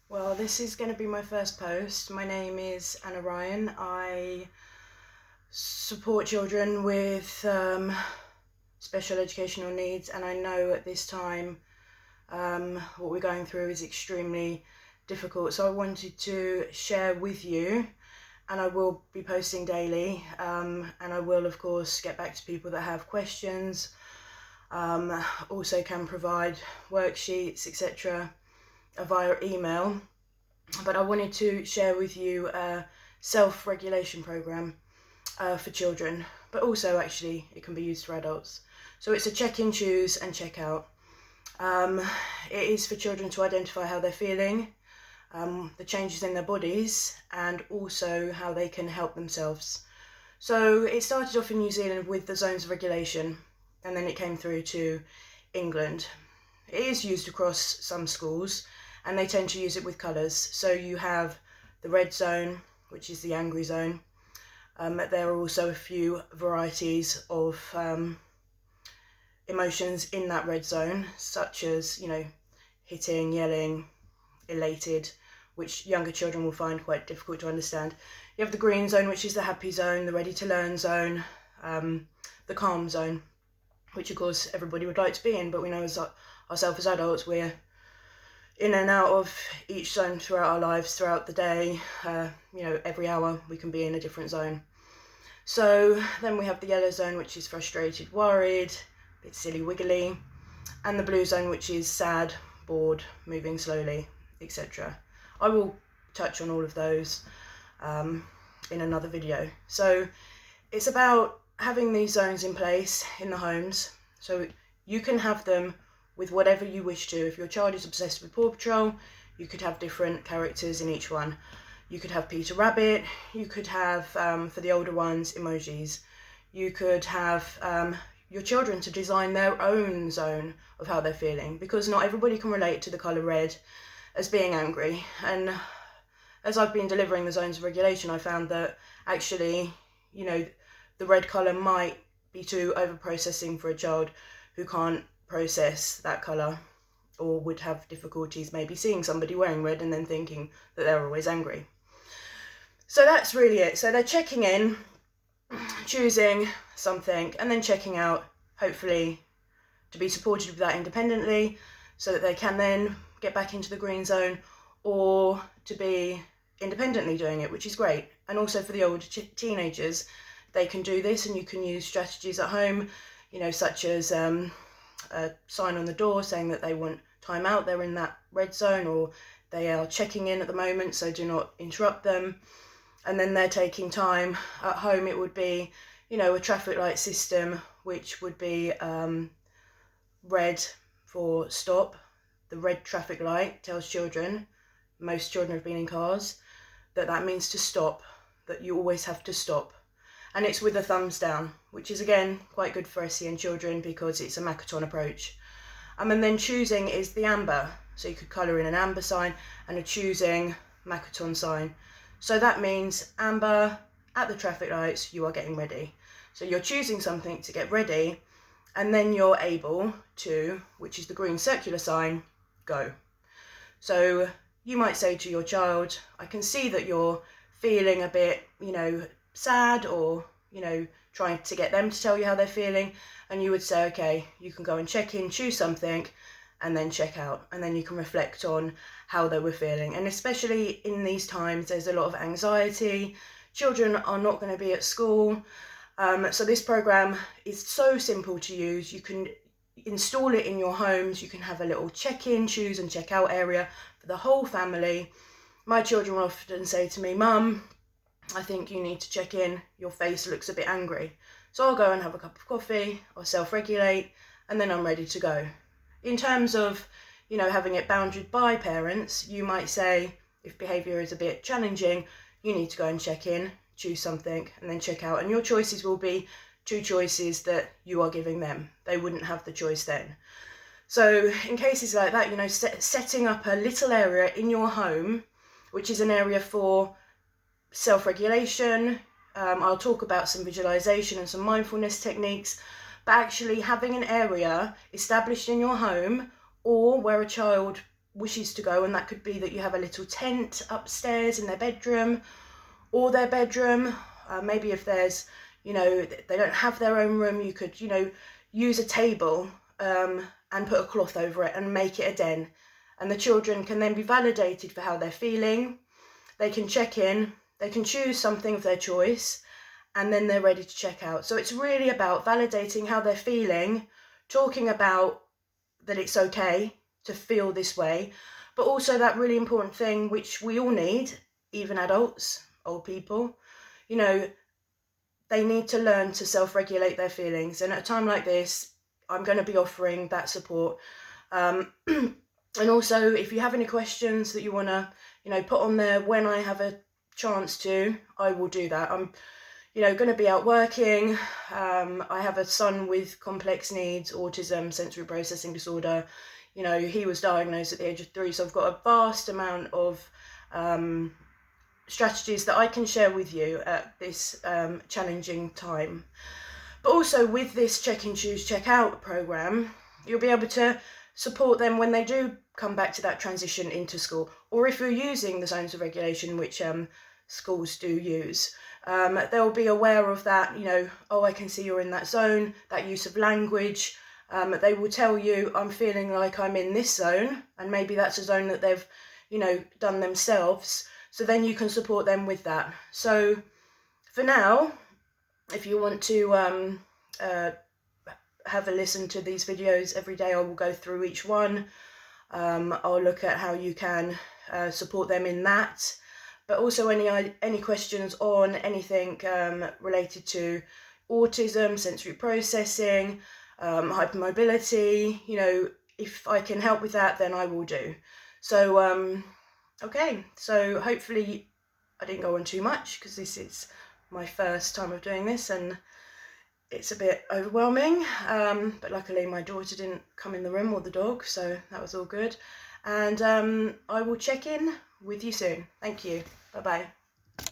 Well, this is going to be my first post. My name is Anna Ryan. I support children with special educational needs, and I know at this time what we're going through is extremely difficult. So I wanted to share with you, and I will be posting daily, and I will of course get back to people that have questions. Also can provide worksheets, etc. via email. But I wanted to share with you a self-regulation program for children, but also actually it can be used for adults. So it's a check-in, choose and check out. It is for children to identify how they're feeling, the changes in their bodies, and also how they can help themselves. So it started off in New Zealand with the zones of regulation, and then it came through to England. It is used across some schools, and they tend to use it with colours. So you have the red zone, which is the angry zone. There are also a few varieties of emotions in that red zone, such as, hitting, yelling, elated, which younger children will find quite difficult to understand. You have the green zone, which is the happy zone, the ready to learn zone, the calm zone, which of course everybody would like to be in, but we know ourselves as adults, we're in and out of each zone throughout our lives, throughout the day. Every hour we can be in a different zone. So then we have the yellow zone, which is frustrated, worried, a bit silly, wiggly, and the blue zone, which is sad, bored, moving slowly, etc. I will touch on all of those in another video. So it's about having these zones in place in the homes, so you can have them with whatever you wish to. If your child is obsessed with Paw Patrol, you could have different characters in each one. You could have Peter Rabbit, you could have, for the older ones, emojis. You could have your children to design their own zone of how they're feeling, because not everybody can relate to the colour red as being angry. And as I've been delivering the zones of regulation, I found that actually, the red colour might be too over-processing for a child who can't process that colour, or would have difficulties maybe seeing somebody wearing red and then thinking that they're always angry. So that's really it. So they're checking in, choosing something, and then checking out, hopefully to be supported with that independently, so that they can then get back into the green zone, or to be independently doing it, which is great. And also for the older teenagers, they can do this, and you can use strategies at home, such as a sign on the door saying that they want time out, they're in that red zone, or they are checking in at the moment, so do not interrupt them. And then they're taking time. At home it would be, a traffic light system, which would be red for stop. The red traffic light tells children, most children have been in cars, that means to stop, that you always have to stop. And it's with a thumbs down, which is again quite good for SEN children because it's a Makaton approach. And then choosing is the amber. So you could colour in an amber sign and a choosing Makaton sign. So that means amber, at the traffic lights, you are getting ready. So you're choosing something to get ready, and then you're able to, which is the green circular sign, go. So you might say to your child, I can see that you're feeling a bit, sad, or, trying to get them to tell you how they're feeling. And you would say, okay, you can go and check in, choose something, and then check out. And then you can reflect on how they were feeling. And especially in these times, there's a lot of anxiety. Children are not going to be at school. So this program is so simple to use. You can install it in your homes. You can have a little check-in, choose and check out area for the whole family. My children will often say to me, Mum, I think you need to check in. Your face looks a bit angry. So I'll go and have a cup of coffee, I'll self-regulate, and then I'm ready to go. In terms of, having it boundaried by parents, you might say, if behaviour is a bit challenging, you need to go and check in, choose something, and then check out. And your choices will be two choices that you are giving them. They wouldn't have the choice then. So in cases like that, setting up a little area in your home, which is an area for self-regulation. I'll talk about some visualization and some mindfulness techniques, but actually having an area established in your home, or where a child wishes to go, and that could be that you have a little tent upstairs in their bedroom or their bedroom. Maybe if there's, you know, they don't have their own room, you could, you know, use a table and put a cloth over it and make it a den. And the children can then be validated for how they're feeling. They can check in, they can choose something of their choice, and then they're ready to check out. So it's really about validating how they're feeling, talking about that it's okay to feel this way, but also that really important thing which we all need, even adults, old people, you know, they need to learn to self-regulate their feelings. And at a time like this, I'm going to be offering that support. And also, if you have any questions that you want to, you know, put on there when I have a chance to, I will do that. I'm, you know, going to be out working. I have a son with complex needs, autism, sensory processing disorder. You know, he was diagnosed at the age of 3, so I've got a vast amount of strategies that I can share with you at this challenging time. But also with this Check In, Choose, Check Out program, you'll be able to support them when they do come back to that transition into school, or if you're using the zones of regulation, which schools do use, they'll be aware of that, you know, oh, I can see you're in that zone, that use of language. They will tell you, I'm feeling like I'm in this zone, and maybe that's a zone that they've, you know, done themselves. So then you can support them with that. So for now, if you want to have a listen to these videos every day, I will go through each one. I'll look at how you can support them in that. But also any questions on anything related to autism, sensory processing, hypermobility, you know, if I can help with that, then I will do. So, okay, so hopefully I didn't go on too much, because this is my first time of doing this and it's a bit overwhelming, but luckily my daughter didn't come in the room, or the dog, so that was all good. And I will check in with you soon. Thank you. Bye bye.